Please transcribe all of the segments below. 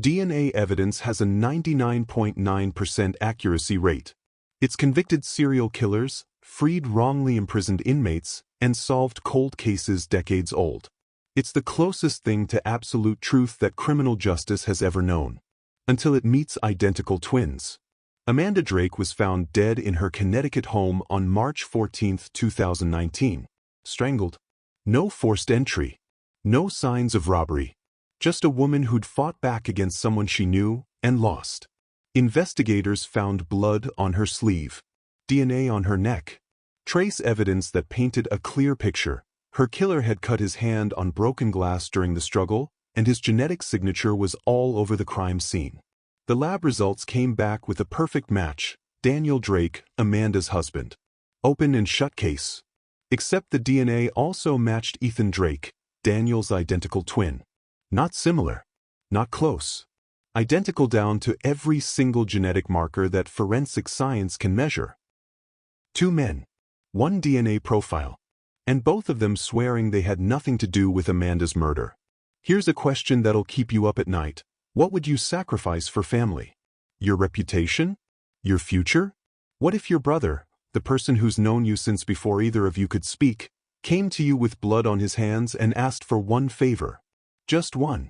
DNA evidence has a 99.9% accuracy rate. It's convicted serial killers, freed wrongly imprisoned inmates, and solved cold cases decades old. It's the closest thing to absolute truth that criminal justice has ever known. Until it meets identical twins. Amanda Drake was found dead in her Connecticut home on March 14, 2019. Strangled. No forced entry. No signs of robbery. Just a woman who'd fought back against someone she knew and lost. Investigators found blood on her sleeve. DNA on her neck. Trace evidence that painted a clear picture. Her killer had cut his hand on broken glass during the struggle, and his genetic signature was all over the crime scene. The lab results came back with a perfect match. Daniel Drake, Amanda's husband. Open and shut case. Except the DNA also matched Ethan Drake, Daniel's identical twin. Not similar. Not close. Identical down to every single genetic marker that forensic science can measure. Two men. One DNA profile. And both of them swearing they had nothing to do with Amanda's murder. Here's a question that'll keep you up at night. What would you sacrifice for family? Your reputation? Your future? What if your brother, the person who's known you since before either of you could speak, came to you with blood on his hands and asked for one favor? Just one.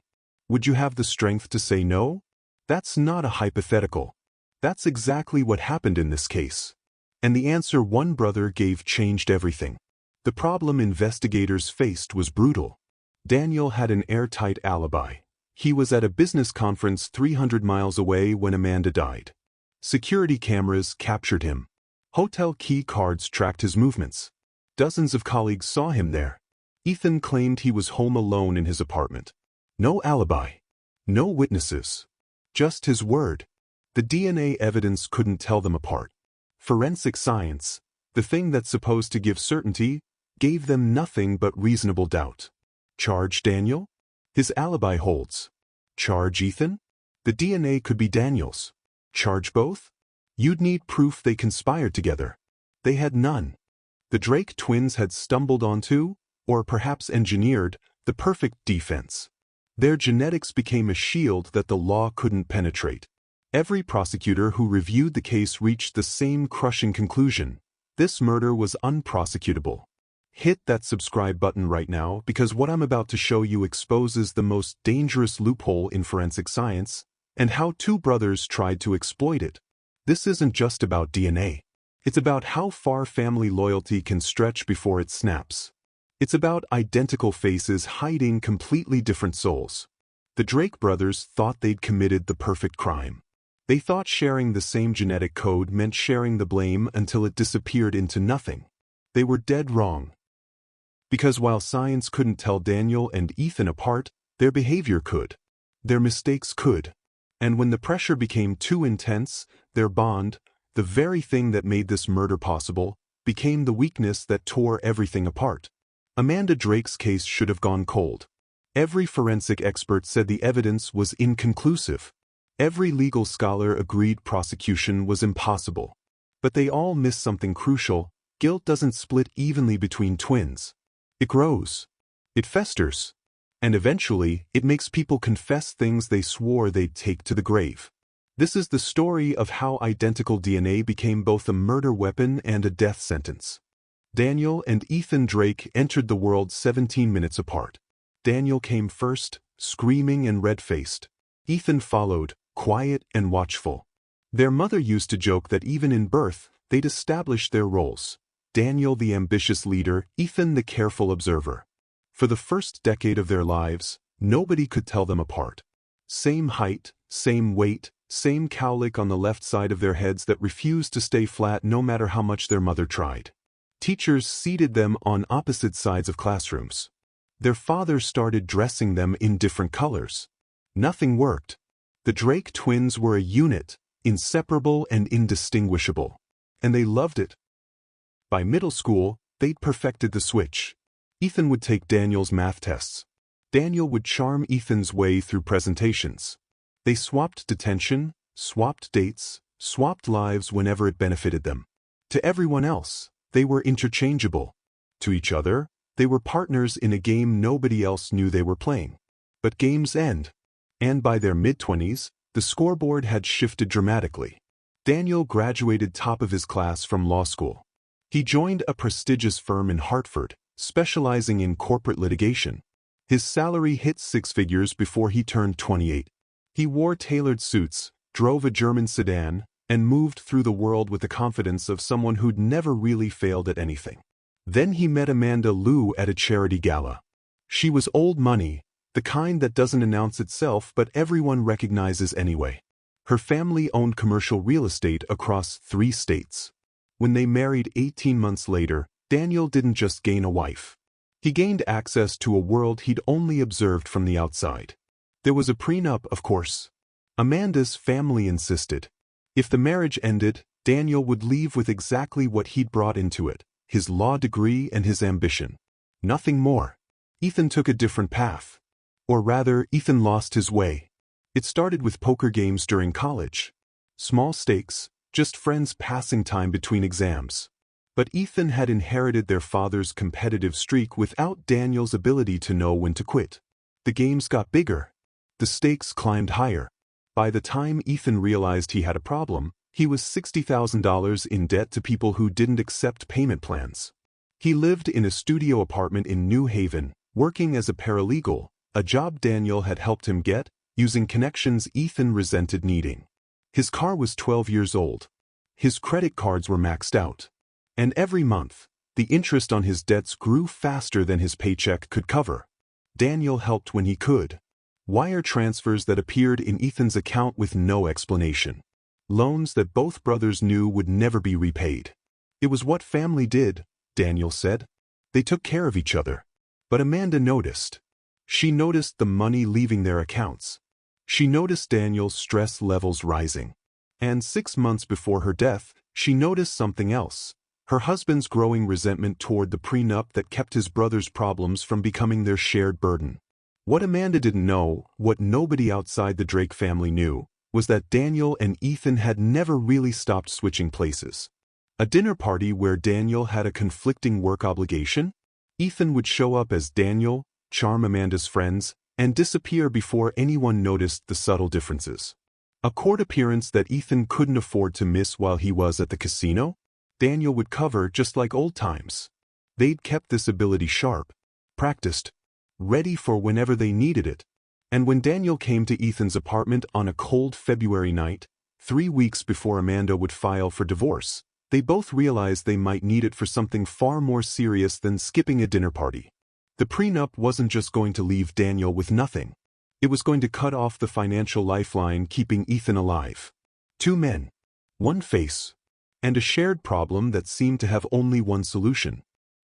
Would you have the strength to say no? That's not a hypothetical. That's exactly what happened in this case. And the answer one brother gave changed everything. The problem investigators faced was brutal. Daniel had an airtight alibi. He was at a business conference 300 miles away when Amanda died. Security cameras captured him. Hotel key cards tracked his movements. Dozens of colleagues saw him there. Ethan claimed he was home alone in his apartment. No alibi. No witnesses. Just his word. The DNA evidence couldn't tell them apart. Forensic science, the thing that's supposed to give certainty, gave them nothing but reasonable doubt. Charge Daniel? His alibi holds. Charge Ethan? The DNA could be Daniel's. Charge both? You'd need proof they conspired together. They had none. The Drake twins had stumbled onto, or perhaps engineered, the perfect defense. Their genetics became a shield that the law couldn't penetrate. Every prosecutor who reviewed the case reached the same crushing conclusion. This murder was unprosecutable. Hit that subscribe button right now because what I'm about to show you exposes the most dangerous loophole in forensic science and how two brothers tried to exploit it. This isn't just about DNA. It's about how far family loyalty can stretch before it snaps. It's about identical faces hiding completely different souls. The Drake brothers thought they'd committed the perfect crime. They thought sharing the same genetic code meant sharing the blame until it disappeared into nothing. They were dead wrong. Because while science couldn't tell Daniel and Ethan apart, their behavior could. Their mistakes could. And when the pressure became too intense, their bond, the very thing that made this murder possible, became the weakness that tore everything apart. Amanda Drake's case should have gone cold. Every forensic expert said the evidence was inconclusive. Every legal scholar agreed prosecution was impossible. But they all missed something crucial. Guilt doesn't split evenly between twins. It grows. It festers. And eventually, it makes people confess things they swore they'd take to the grave. This is the story of how identical DNA became both a murder weapon and a death sentence. Daniel and Ethan Drake entered the world 17 minutes apart. Daniel came first, screaming and red-faced. Ethan followed, quiet and watchful. Their mother used to joke that even in birth, they'd established their roles. Daniel the ambitious leader, Ethan the careful observer. For the first decade of their lives, nobody could tell them apart. Same height, same weight, same cowlick on the left side of their heads that refused to stay flat no matter how much their mother tried. Teachers seated them on opposite sides of classrooms. Their father started dressing them in different colors. Nothing worked. The Drake twins were a unit, inseparable and indistinguishable. And they loved it. By middle school, they'd perfected the switch. Ethan would take Daniel's math tests. Daniel would charm Ethan's way through presentations. They swapped detention, swapped dates, swapped lives whenever it benefited them. To everyone else, they were interchangeable. To each other, they were partners in a game nobody else knew they were playing. But games end. And by their mid-20s, the scoreboard had shifted dramatically. Daniel graduated top of his class from law school. He joined a prestigious firm in Hartford, specializing in corporate litigation. His salary hit six figures before he turned 28. He wore tailored suits, drove a German sedan, and moved through the world with the confidence of someone who'd never really failed at anything. Then he met Amanda Liu at a charity gala. She was old money, the kind that doesn't announce itself but everyone recognizes anyway. Her family owned commercial real estate across 3 states. When they married 18 months later, Daniel didn't just gain a wife. He gained access to a world he'd only observed from the outside. There was a prenup, of course. Amanda's family insisted. If the marriage ended, Daniel would leave with exactly what he'd brought into it, his law degree and his ambition. Nothing more. Ethan took a different path. Or rather, Ethan lost his way. It started with poker games during college. Small stakes, just friends passing time between exams. But Ethan had inherited their father's competitive streak without Daniel's ability to know when to quit. The games got bigger. The stakes climbed higher. By the time Ethan realized he had a problem, he was $60,000 in debt to people who didn't accept payment plans. He lived in a studio apartment in New Haven, working as a paralegal, a job Daniel had helped him get, using connections Ethan resented needing. His car was 12 years old. His credit cards were maxed out. And every month, the interest on his debts grew faster than his paycheck could cover. Daniel helped when he could. Wire transfers that appeared in Ethan's account with no explanation. Loans that both brothers knew would never be repaid. It was what family did, Daniel said. They took care of each other. But Amanda noticed. She noticed the money leaving their accounts. She noticed Daniel's stress levels rising. And 6 months before her death, she noticed something else. Her husband's growing resentment toward the prenup that kept his brother's problems from becoming their shared burden. What Amanda didn't know, what nobody outside the Drake family knew, was that Daniel and Ethan had never really stopped switching places. A dinner party where Daniel had a conflicting work obligation? Ethan would show up as Daniel, charm Amanda's friends, and disappear before anyone noticed the subtle differences. A court appearance that Ethan couldn't afford to miss while he was at the casino? Daniel would cover just like old times. They'd kept this ability sharp, practiced, ready for whenever they needed it. And when Daniel came to Ethan's apartment on a cold February night, 3 weeks before Amanda would file for divorce, they both realized they might need it for something far more serious than skipping a dinner party. The prenup wasn't just going to leave Daniel with nothing. It was going to cut off the financial lifeline keeping Ethan alive. 2 men, 1 face, and a shared problem that seemed to have only one solution.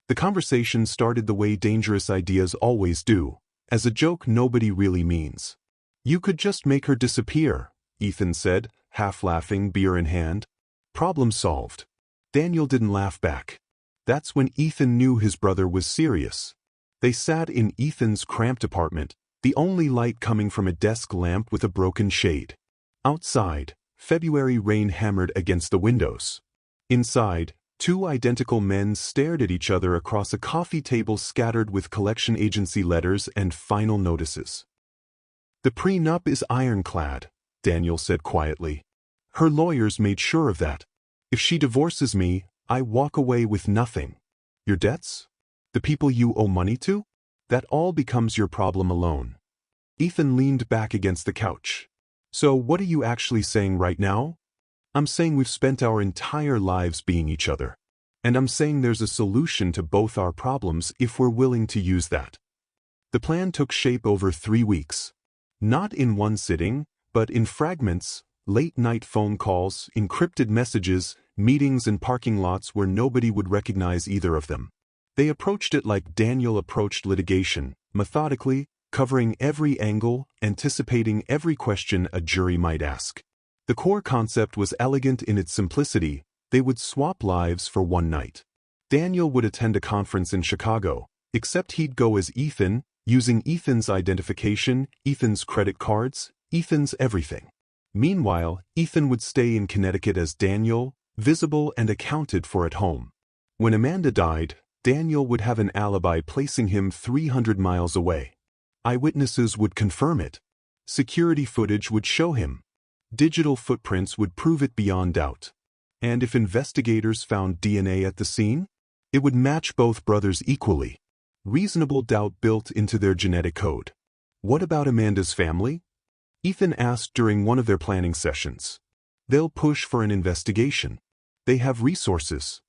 The conversation started the way dangerous ideas always do, as a joke nobody really means. "You could just make her disappear," Ethan said, half laughing, beer in hand. Problem solved. Daniel didn't laugh back. That's when Ethan knew his brother was serious. They sat in Ethan's cramped apartment, the only light coming from a desk lamp with a broken shade. Outside, February rain hammered against the windows. Inside, 2 identical men stared at each other across a coffee table scattered with collection agency letters and final notices. "The prenup is ironclad," Daniel said quietly. "Her lawyers made sure of that. If she divorces me, I walk away with nothing. Your debts? The people you owe money to? That all becomes your problem alone." Ethan leaned back against the couch. "So what are you actually saying right now?" "I'm saying we've spent our entire lives being each other. And I'm saying there's a solution to both our problems if we're willing to use that." The plan took shape over 3 weeks. Not in one sitting, but in fragments, late-night phone calls, encrypted messages, meetings in parking lots where nobody would recognize either of them. They approached it like Daniel approached litigation, methodically, covering every angle, anticipating every question a jury might ask. The core concept was elegant in its simplicity. They would swap lives for one night. Daniel would attend a conference in Chicago, except he'd go as Ethan, using Ethan's identification, Ethan's credit cards, Ethan's everything. Meanwhile, Ethan would stay in Connecticut as Daniel, visible and accounted for at home. When Amanda died, Daniel would have an alibi placing him 300 miles away. Eyewitnesses would confirm it. Security footage would show him. Digital footprints would prove it beyond doubt. And if investigators found DNA at the scene, it would match both brothers equally. Reasonable doubt built into their genetic code. What about Amanda's family? Ethan asked during one of their planning sessions. They'll push for an investigation. They have resources.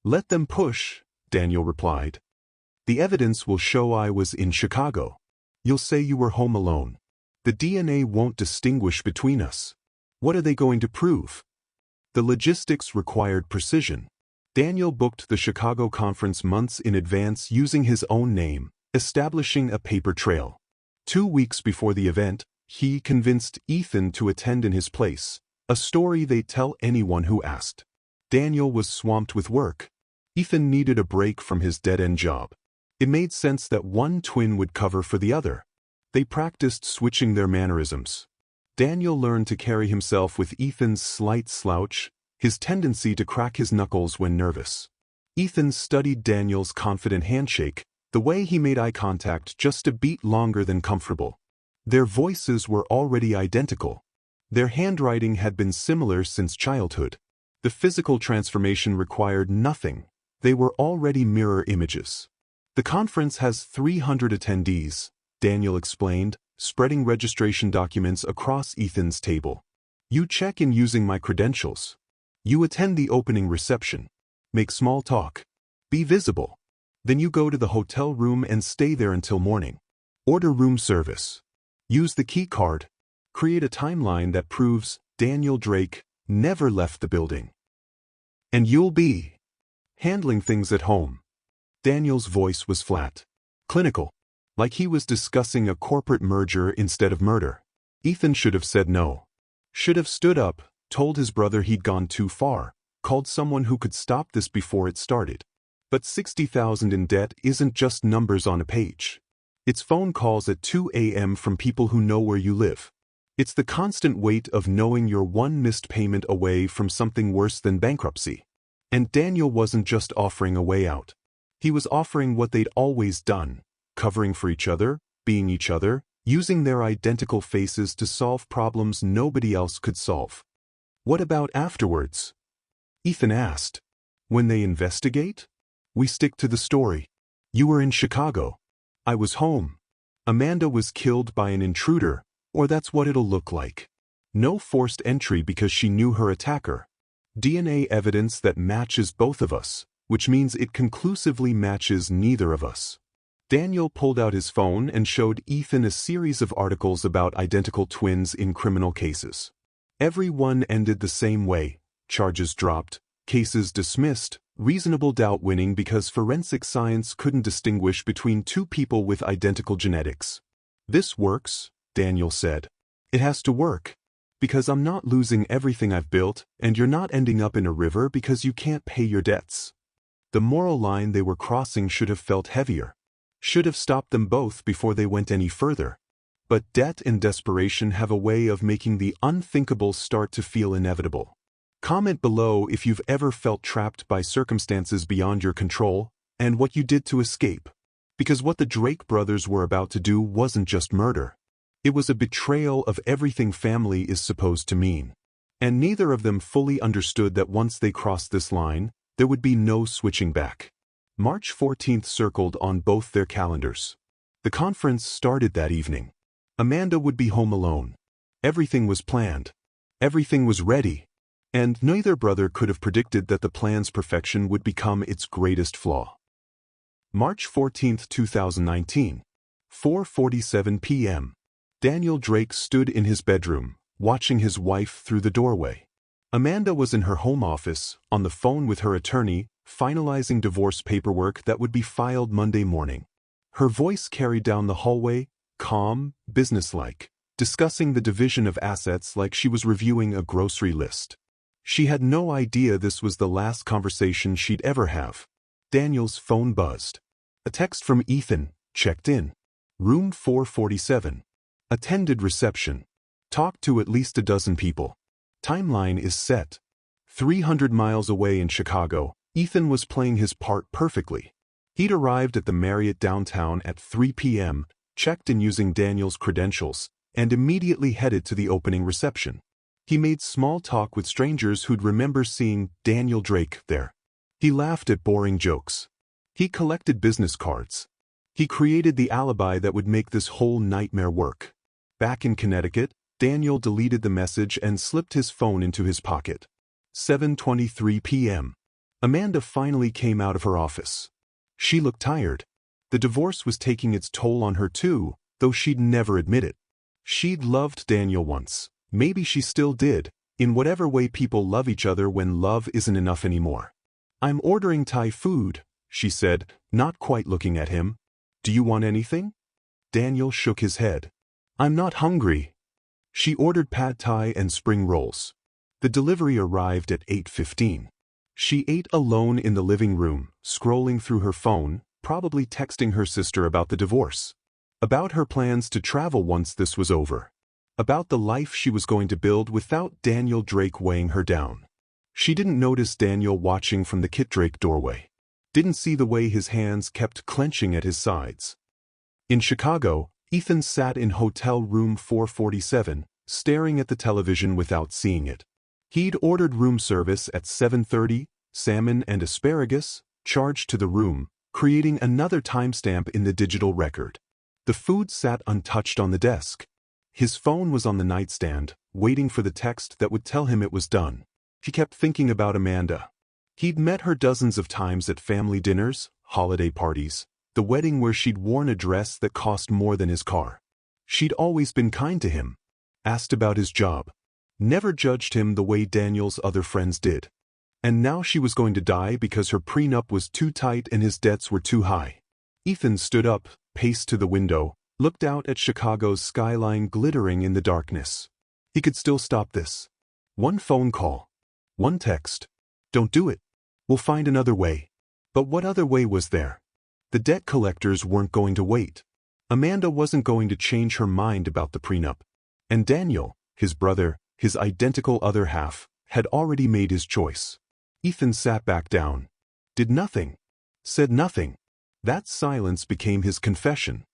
Let them push, Daniel replied. The evidence will show I was in Chicago. You'll say you were home alone. The DNA won't distinguish between us. What are they going to prove? The logistics required precision. Daniel booked the Chicago conference months in advance using his own name, establishing a paper trail. 2 weeks before the event, he convinced Ethan to attend in his place, a story they'd tell anyone who asked. Daniel was swamped with work. Ethan needed a break from his dead-end job. It made sense that one twin would cover for the other. They practiced switching their mannerisms. Daniel learned to carry himself with Ethan's slight slouch, his tendency to crack his knuckles when nervous. Ethan studied Daniel's confident handshake, the way he made eye contact just a beat longer than comfortable. Their voices were already identical. Their handwriting had been similar since childhood. The physical transformation required nothing. They were already mirror images. The conference has 300 attendees, Daniel explained, spreading registration documents across Ethan's table. You check in using my credentials. You attend the opening reception. Make small talk. Be visible. Then you go to the hotel room and stay there until morning. Order room service. Use the key card. Create a timeline that proves Daniel Drake never left the building. And you'll be handling things at home. Daniel's voice was flat, clinical, like he was discussing a corporate merger instead of murder. Ethan should have said no. Should have stood up, told his brother he'd gone too far, called someone who could stop this before it started. But $60,000 in debt isn't just numbers on a page. It's phone calls at 2 a.m. from people who know where you live. It's the constant weight of knowing you're one missed payment away from something worse than bankruptcy. And Daniel wasn't just offering a way out. He was offering what they'd always done, covering for each other, being each other, using their identical faces to solve problems nobody else could solve. What about afterwards? Ethan asked. When they investigate? We stick to the story. You were in Chicago. I was home. Amanda was killed by an intruder, or that's what it'll look like. No forced entry because she knew her attacker. DNA evidence that matches both of us, which means it conclusively matches neither of us. Daniel pulled out his phone and showed Ethan a series of articles about identical twins in criminal cases. Every one ended the same way: charges dropped, cases dismissed, reasonable doubt winning because forensic science couldn't distinguish between two people with identical genetics. This works, Daniel said. It has to work. Because I'm not losing everything I've built, and you're not ending up in a river because you can't pay your debts. The moral line they were crossing should have felt heavier. Should have stopped them both before they went any further. But debt and desperation have a way of making the unthinkable start to feel inevitable. Comment below if you've ever felt trapped by circumstances beyond your control, and what you did to escape. Because what the Drake brothers were about to do wasn't just murder. It was a betrayal of everything family is supposed to mean. And neither of them fully understood that once they crossed this line, there would be no switching back. March 14th circled on both their calendars. The conference started that evening. Amanda would be home alone. Everything was planned. Everything was ready. And neither brother could have predicted that the plan's perfection would become its greatest flaw. March 14, 2019. 4:47 p.m. Daniel Drake stood in his bedroom, watching his wife through the doorway. Amanda was in her home office, on the phone with her attorney, finalizing divorce paperwork that would be filed Monday morning. Her voice carried down the hallway, calm, businesslike, discussing the division of assets like she was reviewing a grocery list. She had no idea this was the last conversation she'd ever have. Daniel's phone buzzed. A text from Ethan, checked in. Room 447. Attended reception. Talked to at least a dozen people. Timeline is set. 300 miles away in Chicago, Ethan was playing his part perfectly. He'd arrived at the Marriott downtown at 3 p.m., checked in using Daniel's credentials, and immediately headed to the opening reception. He made small talk with strangers who'd remember seeing Daniel Drake there. He laughed at boring jokes. He collected business cards. He created the alibi that would make this whole nightmare work. Back in Connecticut, Daniel deleted the message and slipped his phone into his pocket. 7:23 p.m. Amanda finally came out of her office. She looked tired. The divorce was taking its toll on her too, though she'd never admit it. She'd loved Daniel once. Maybe she still did, in whatever way people love each other when love isn't enough anymore. "I'm ordering Thai food," she said, not quite looking at him. "Do you want anything?" Daniel shook his head. "I'm not hungry." She ordered pad thai and spring rolls. The delivery arrived at 8:15. She ate alone in the living room, scrolling through her phone, probably texting her sister about the divorce. About her plans to travel once this was over. About the life she was going to build without Daniel Drake weighing her down. She didn't notice Daniel watching from the Kit Drake doorway. Didn't see the way his hands kept clenching at his sides. In Chicago, Ethan sat in hotel room 447, staring at the television without seeing it. He'd ordered room service at 7:30, salmon and asparagus, charged to the room, creating another timestamp in the digital record. The food sat untouched on the desk. His phone was on the nightstand, waiting for the text that would tell him it was done. He kept thinking about Amanda. He'd met her dozens of times at family dinners, holiday parties, the wedding where she'd worn a dress that cost more than his car. She'd always been kind to him, asked about his job, never judged him the way Daniel's other friends did. And now she was going to die because her prenup was too tight and his debts were too high. Ethan stood up, paced to the window, looked out at Chicago's skyline glittering in the darkness. He could still stop this. One phone call. One text. "Don't do it. We'll find another way." But what other way was there? The debt collectors weren't going to wait. Amanda wasn't going to change her mind about the prenup. And Daniel, his brother, his identical other half, had already made his choice. Ethan sat back down. Did nothing. Said nothing. That silence became his confession.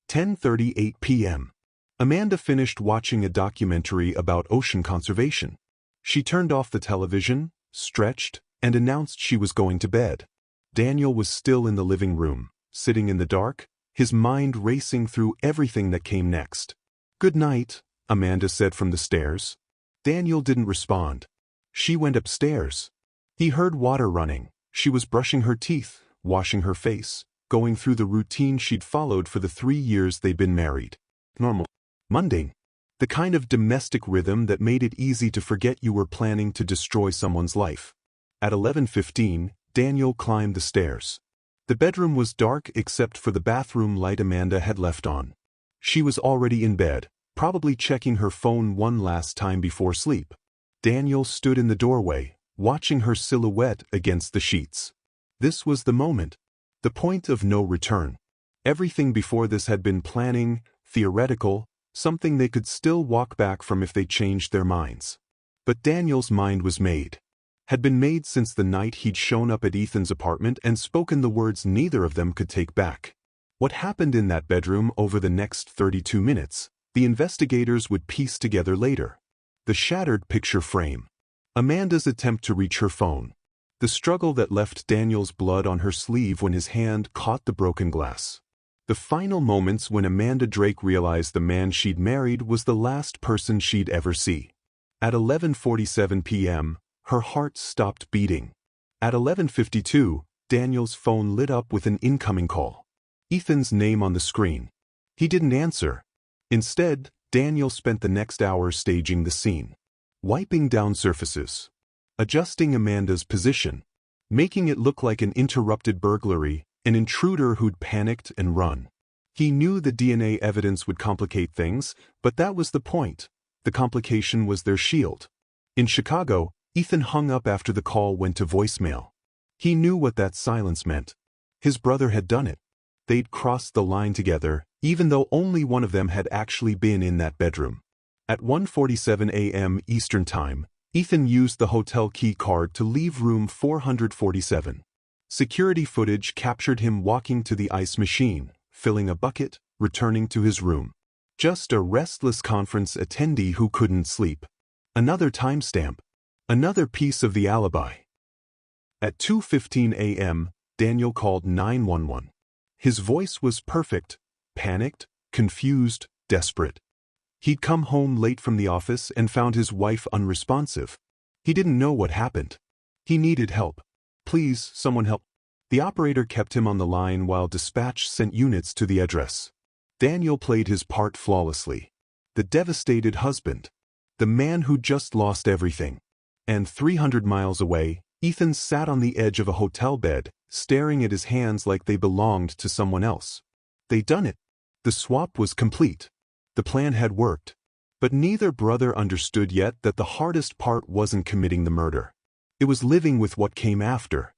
10:38 p.m. Amanda finished watching a documentary about ocean conservation. She turned off the television, stretched, and announced she was going to bed. Daniel was still in the living room, sitting in the dark, his mind racing through everything that came next. "Good night," Amanda said from the stairs. Daniel didn't respond. She went upstairs. He heard water running. She was brushing her teeth, washing her face, going through the routine she'd followed for the 3 years they'd been married. Normal. Mundane. The kind of domestic rhythm that made it easy to forget you were planning to destroy someone's life. At 11:15, Daniel climbed the stairs. The bedroom was dark except for the bathroom light Amanda had left on. She was already in bed, probably checking her phone one last time before sleep. Daniel stood in the doorway, watching her silhouette against the sheets. This was the moment. The point of no return. Everything before this had been planning, theoretical, something they could still walk back from if they changed their minds. But Daniel's mind was made. Had been made since the night he'd shown up at Ethan's apartment and spoken the words neither of them could take back. What happened in that bedroom over the next 32 minutes, the investigators would piece together later. The shattered picture frame. Amanda's attempt to reach her phone. The struggle that left Daniel's blood on her sleeve when his hand caught the broken glass. The final moments when Amanda Drake realized the man she'd married was the last person she'd ever see. At 11:47 p.m., her heart stopped beating. At 11:52, Daniel's phone lit up with an incoming call. Ethan's name on the screen. He didn't answer. Instead, Daniel spent the next hour staging the scene. Wiping down surfaces. Adjusting Amanda's position. Making it look like an interrupted burglary, an intruder who'd panicked and run. He knew the DNA evidence would complicate things, but that was the point. The complication was their shield. In Chicago, Ethan hung up after the call went to voicemail. He knew what that silence meant. His brother had done it. They'd crossed the line together, even though only one of them had actually been in that bedroom. At 1:47 a.m. Eastern Time, Ethan used the hotel key card to leave room 447. Security footage captured him walking to the ice machine, filling a bucket, returning to his room. Just a restless conference attendee who couldn't sleep. Another timestamp. Another piece of the alibi. At 2:15 a.m., Daniel called 911. His voice was perfect, panicked, confused, desperate. He'd come home late from the office and found his wife unresponsive. He didn't know what happened. He needed help. Please, someone help. The operator kept him on the line while dispatch sent units to the address. Daniel played his part flawlessly. The devastated husband. The man who just lost everything. And 300 miles away, Ethan sat on the edge of a hotel bed, staring at his hands like they belonged to someone else. They'd done it. The swap was complete. The plan had worked. But neither brother understood yet that the hardest part wasn't committing the murder. It was living with what came after.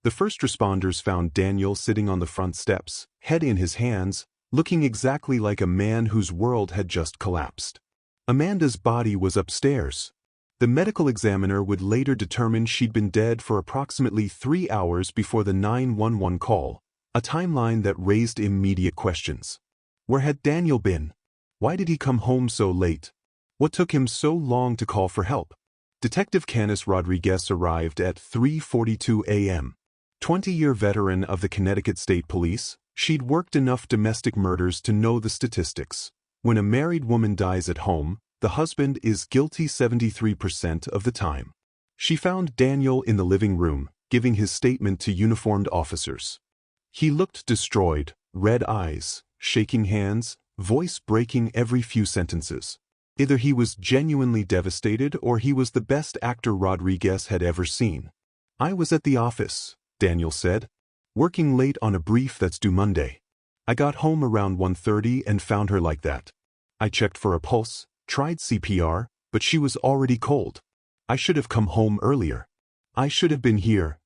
The first responders found Daniel sitting on the front steps, head in his hands, looking exactly like a man whose world had just collapsed. Amanda's body was upstairs. The medical examiner would later determine she'd been dead for approximately 3 hours before the 911 call, a timeline that raised immediate questions. Where had Daniel been? Why did he come home so late? What took him so long to call for help? Detective Canis Rodriguez arrived at 3:42 a.m. 20-year veteran of the Connecticut State Police, she'd worked enough domestic murders to know the statistics. When a married woman dies at home, the husband is guilty 73% of the time. She found Daniel in the living room, giving his statement to uniformed officers. He looked destroyed, red eyes, shaking hands, voice breaking every few sentences. Either he was genuinely devastated or he was the best actor Rodriguez had ever seen. I was at the office, Daniel said, working late on a brief that's due Monday. I got home around 1:30 and found her like that. I checked for a pulse, tried CPR, but she was already cold. I should have come home earlier. I should have been here.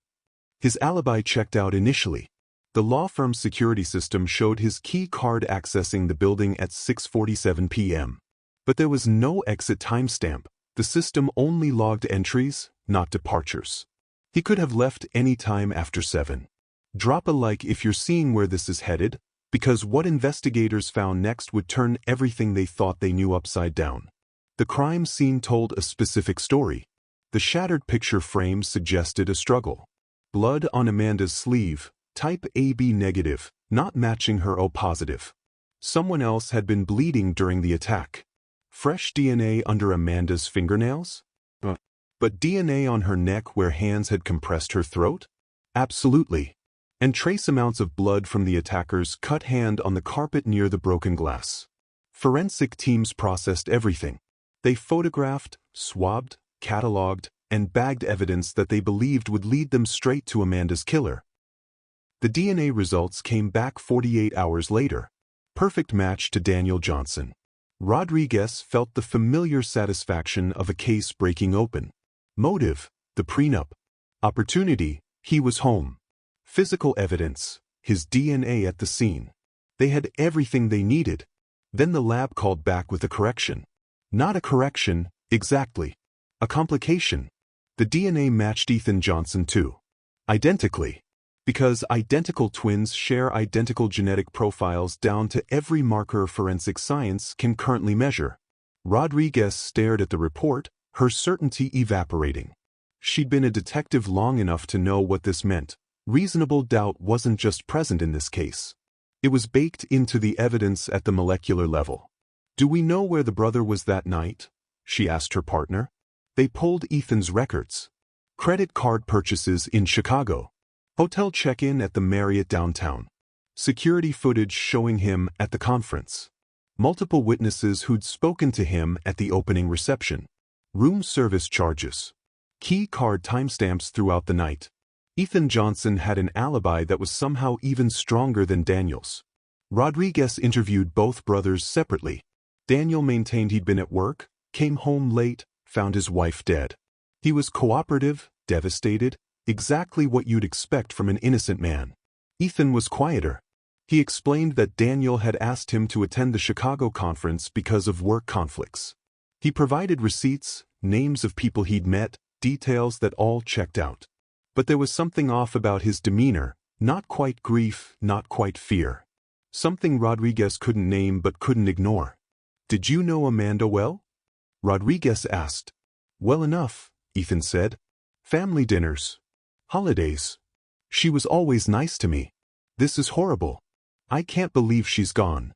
His alibi checked out initially. The law firm's security system showed his key card accessing the building at 6:47 p.m. But there was no exit timestamp. The system only logged entries, not departures. He could have left any time after 7. Drop a like if you're seeing where this is headed, because what investigators found next would turn everything they thought they knew upside down. The crime scene told a specific story. The shattered picture frame suggested a struggle. Blood on Amanda's sleeve, type AB negative, not matching her O positive. Someone else had been bleeding during the attack. Fresh DNA under Amanda's fingernails? But DNA on her neck where hands had compressed her throat? Absolutely. And trace amounts of blood from the attacker's cut hand on the carpet near the broken glass. Forensic teams processed everything. They photographed, swabbed, cataloged, and bagged evidence that they believed would lead them straight to Amanda's killer. The DNA results came back 48 hours later. Perfect match to Daniel Johnson. Rodriguez felt the familiar satisfaction of a case breaking open. Motive, the prenup. Opportunity, he was home. Physical evidence, his DNA at the scene. They had everything they needed. Then the lab called back with a correction. Not a correction, exactly. A complication. The DNA matched Ethan Johnson too. Identically. Because identical twins share identical genetic profiles down to every marker forensic science can currently measure. Rodriguez stared at the report, her certainty evaporating. She'd been a detective long enough to know what this meant. Reasonable doubt wasn't just present in this case. It was baked into the evidence at the molecular level. Do we know where the brother was that night? She asked her partner. They pulled Ethan's records. Credit card purchases in Chicago. Hotel check-in at the Marriott downtown. Security footage showing him at the conference. Multiple witnesses who'd spoken to him at the opening reception. Room service charges. Key card timestamps throughout the night. Ethan Johnson had an alibi that was somehow even stronger than Daniel's. Rodriguez interviewed both brothers separately. Daniel maintained he'd been at work, came home late, found his wife dead. He was cooperative, devastated, exactly what you'd expect from an innocent man. Ethan was quieter. He explained that Daniel had asked him to attend the Chicago conference because of work conflicts. He provided receipts, names of people he'd met, details that all checked out. But there was something off about his demeanor, not quite grief, not quite fear. Something Rodriguez couldn't name but couldn't ignore. "Did you know Amanda well?" Rodriguez asked. "Well enough," Ethan said. "Family dinners. Holidays. She was always nice to me. This is horrible. I can't believe she's gone."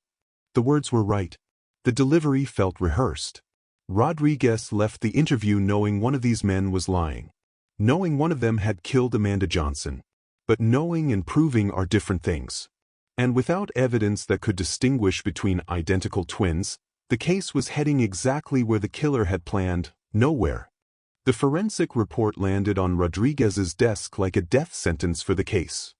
The words were right. The delivery felt rehearsed. Rodriguez left the interview knowing one of these men was lying. Knowing one of them had killed Amanda Johnson. But knowing and proving are different things. And without evidence that could distinguish between identical twins, the case was heading exactly where the killer had planned, nowhere. The forensic report landed on Rodriguez's desk like a death sentence for the case.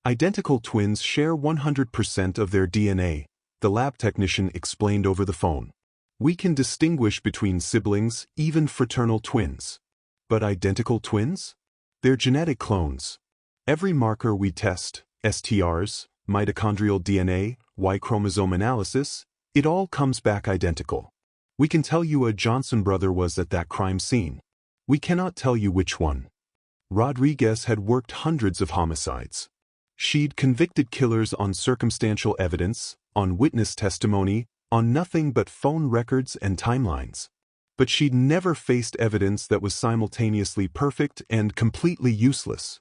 Identical twins share 100% of their DNA, the lab technician explained over the phone. We can distinguish between siblings, even fraternal twins. But identical twins? They're genetic clones. Every marker we test, STRs, mitochondrial DNA, Y chromosome analysis, it all comes back identical. We can tell you a Johnson brother was at that crime scene. We cannot tell you which one. Rodriguez had worked hundreds of homicides. She'd convicted killers on circumstantial evidence, on witness testimony, on nothing but phone records and timelines. But she'd never faced evidence that was simultaneously perfect and completely useless.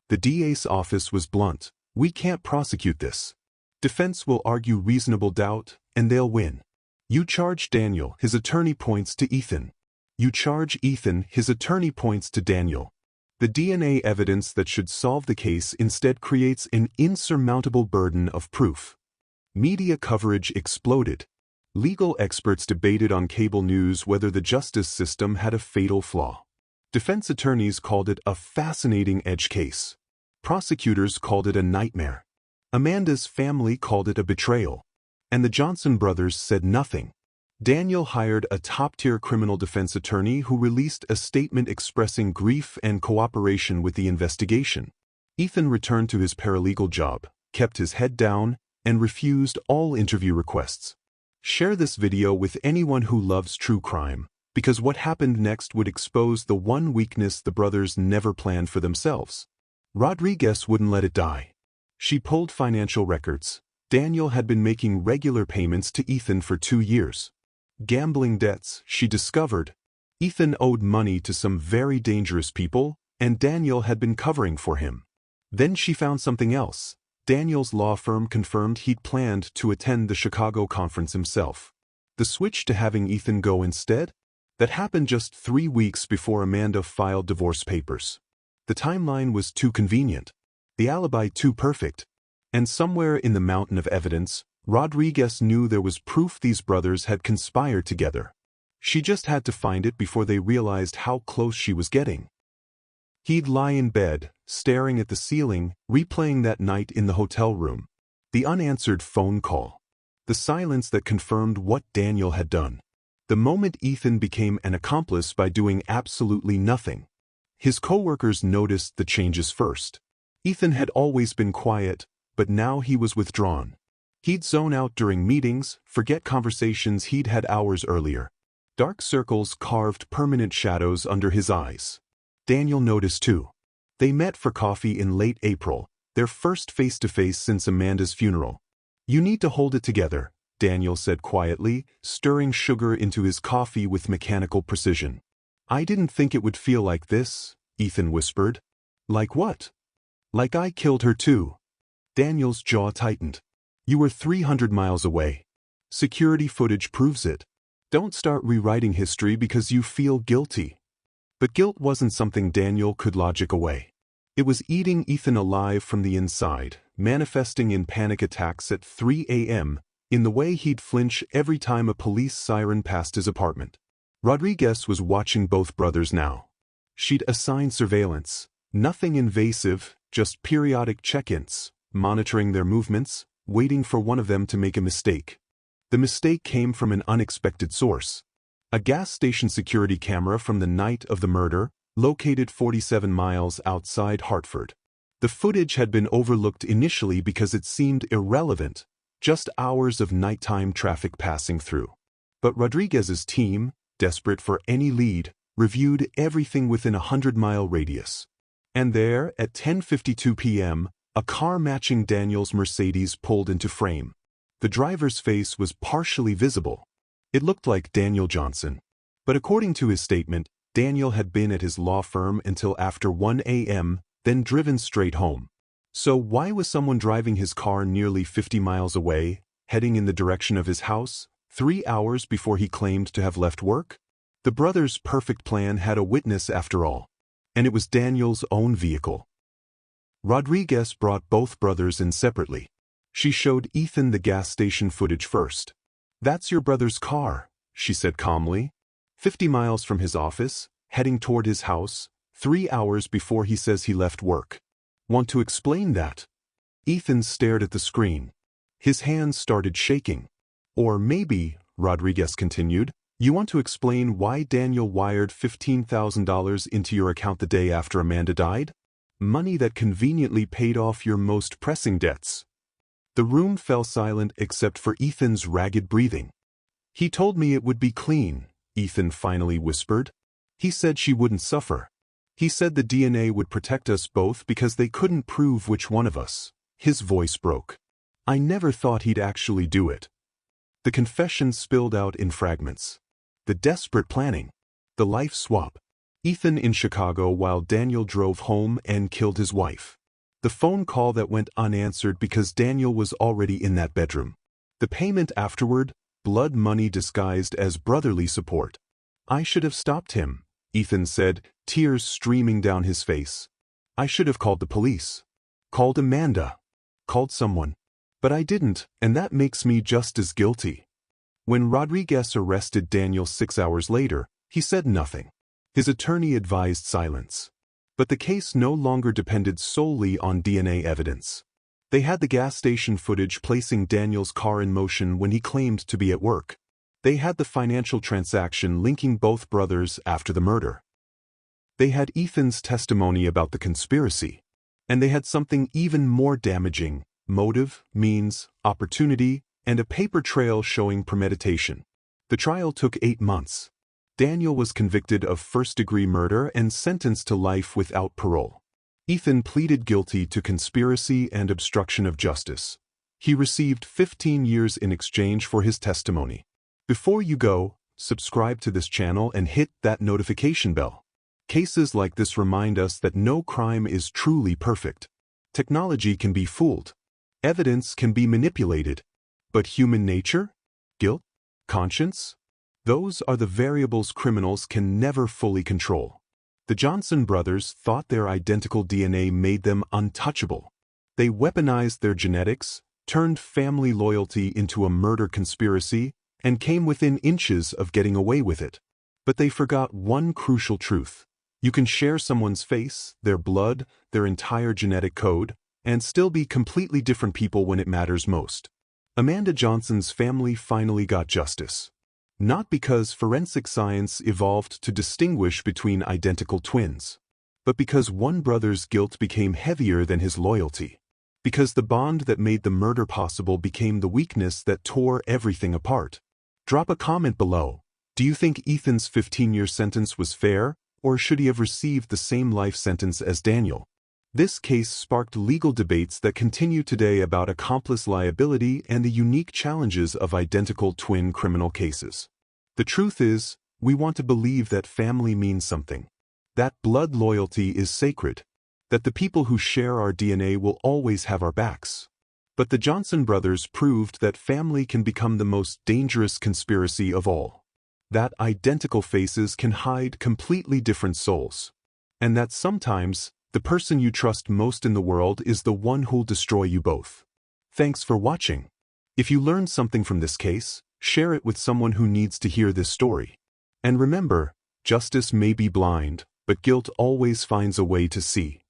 The DA's office was blunt. "We can't prosecute this. Defense will argue reasonable doubt, and they'll win. You charge Daniel," his attorney points to Ethan. "You charge Ethan," his attorney points to Daniel. The DNA evidence that should solve the case instead creates an insurmountable burden of proof. Media coverage exploded. Legal experts debated on cable news whether the justice system had a fatal flaw. Defense attorneys called it a fascinating edge case. Prosecutors called it a nightmare. Amanda's family called it a betrayal. And the Johnson brothers said nothing. Daniel hired a top-tier criminal defense attorney who released a statement expressing grief and cooperation with the investigation. Ethan returned to his paralegal job, kept his head down, and refused all interview requests. Share this video with anyone who loves true crime, because what happened next would expose the one weakness the brothers never planned for themselves. Rodriguez wouldn't let it die. She pulled financial records. Daniel had been making regular payments to Ethan for 2 years. Gambling debts, she discovered. Ethan owed money to some very dangerous people, and Daniel had been covering for him. Then she found something else. Daniel's law firm confirmed he'd planned to attend the Chicago conference himself. The switch to having Ethan go instead? That happened just 3 weeks before Amanda filed divorce papers. The timeline was too convenient. The alibi too perfect. And somewhere in the mountain of evidence, Rodriguez knew there was proof these brothers had conspired together. She just had to find it before they realized how close she was getting. He'd lie in bed, staring at the ceiling, replaying that night in the hotel room. The unanswered phone call. The silence that confirmed what Daniel had done. The moment Ethan became an accomplice by doing absolutely nothing. His coworkers noticed the changes first. Ethan had always been quiet, but now he was withdrawn. He'd zone out during meetings, forget conversations he'd had hours earlier. Dark circles carved permanent shadows under his eyes. Daniel noticed too. They met for coffee in late April, their first face-to-face since Amanda's funeral. "You need to hold it together," Daniel said quietly, stirring sugar into his coffee with mechanical precision. "I didn't think it would feel like this," Ethan whispered. "Like what?" "Like I killed her too." Daniel's jaw tightened. "You were 300 miles away. Security footage proves it. Don't start rewriting history because you feel guilty." But guilt wasn't something Daniel could logic away. It was eating Ethan alive from the inside, manifesting in panic attacks at 3 a.m., in the way he'd flinch every time a police siren passed his apartment. Rodriguez was watching both brothers now. She'd assigned surveillance. Nothing invasive, just periodic check-ins, monitoring their movements, waiting for one of them to make a mistake. The mistake came from an unexpected source. A gas station security camera from the night of the murder, located 47 miles outside Hartford. The footage had been overlooked initially because it seemed irrelevant, just hours of nighttime traffic passing through. But Rodriguez's team, desperate for any lead, reviewed everything within a 100-mile radius. And there, at 10:52 p.m., a car matching Daniel's Mercedes pulled into frame. The driver's face was partially visible, It looked like Daniel Johnson. But according to his statement, Daniel had been at his law firm until after 1 a.m., then driven straight home. So why was someone driving his car nearly 50 miles away, heading in the direction of his house, 3 hours before he claimed to have left work? The brothers' perfect plan had a witness after all, and it was Daniel's own vehicle. Rodriguez brought both brothers in separately. She showed Ethan the gas station footage first. "That's your brother's car," she said calmly. 50 miles from his office, heading toward his house, 3 hours before he says he left work. "Want to explain that?" Ethan stared at the screen. His hands started shaking. "Or maybe," Rodriguez continued, "you want to explain why Daniel wired $15,000 into your account the day after Amanda died? Money that conveniently paid off your most pressing debts." The room fell silent except for Ethan's ragged breathing. "He told me it would be clean," Ethan finally whispered. "He said she wouldn't suffer. He said the DNA would protect us both because they couldn't prove which one of us." His voice broke. "I never thought he'd actually do it." The confession spilled out in fragments. The desperate planning. The life swap. Ethan in Chicago while Daniel drove home and killed his wife. The phone call that went unanswered because Daniel was already in that bedroom. The payment afterward, blood money disguised as brotherly support. "I should have stopped him," Ethan said, tears streaming down his face. "I should have called the police. Called Amanda. Called someone. But I didn't, and that makes me just as guilty." When Rodriguez arrested Daniel 6 hours later, he said nothing. His attorney advised silence. But the case no longer depended solely on DNA evidence. They had the gas station footage placing Daniel's car in motion when he claimed to be at work. They had the financial transaction linking both brothers after the murder. They had Ethan's testimony about the conspiracy. And they had something even more damaging: motive, means, opportunity, and a paper trail showing premeditation. The trial took 8 months. Daniel was convicted of first-degree murder and sentenced to life without parole. Ethan pleaded guilty to conspiracy and obstruction of justice. He received 15 years in exchange for his testimony. Before you go, subscribe to this channel and hit that notification bell. Cases like this remind us that no crime is truly perfect. Technology can be fooled. Evidence can be manipulated. But human nature? Guilt? Conscience? Those are the variables criminals can never fully control. The Johnson brothers thought their identical DNA made them untouchable. They weaponized their genetics, turned family loyalty into a murder conspiracy, and came within inches of getting away with it. But they forgot one crucial truth. You can share someone's face, their blood, their entire genetic code, and still be completely different people when it matters most. Amanda Johnson's family finally got justice. Not because forensic science evolved to distinguish between identical twins, but because one brother's guilt became heavier than his loyalty. Because the bond that made the murder possible became the weakness that tore everything apart. Drop a comment below. Do you think Ethan's 15-year sentence was fair, or should he have received the same life sentence as Daniel? This case sparked legal debates that continue today about accomplice liability and the unique challenges of identical twin criminal cases. The truth is, we want to believe that family means something, that blood loyalty is sacred, that the people who share our DNA will always have our backs. But the Johnson brothers proved that family can become the most dangerous conspiracy of all, that identical faces can hide completely different souls, and that sometimes the person you trust most in the world is the one who'll destroy you both. Thanks for watching. If you learned something from this case, share it with someone who needs to hear this story. And remember, justice may be blind, but guilt always finds a way to see.